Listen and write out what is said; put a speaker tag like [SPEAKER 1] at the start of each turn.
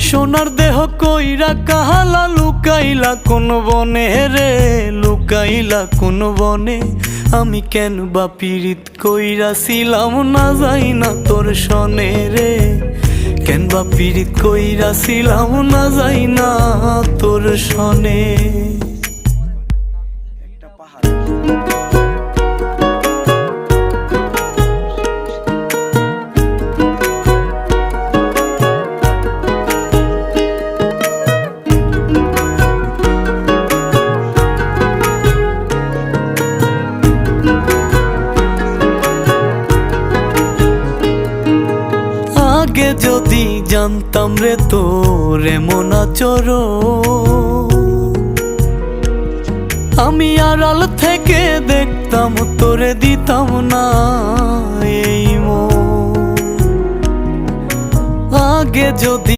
[SPEAKER 1] সোনার দেহ কইরা কাহালা লুকাইলা কোন বনে রে, লুকাইলা কোন বনে। আমি কেন বা পীড়িত কইরাছিলাম না যাই না তোর সনে রে, কেন বা পীড়িত কইরাছিলাম না যাই না তোর সনে। আগে যদি জানতাম রে তোর এমন আচরণ, আমি আড়াল থেকে দেখতাম তোরে দিতাম না এই মন। আগে যদি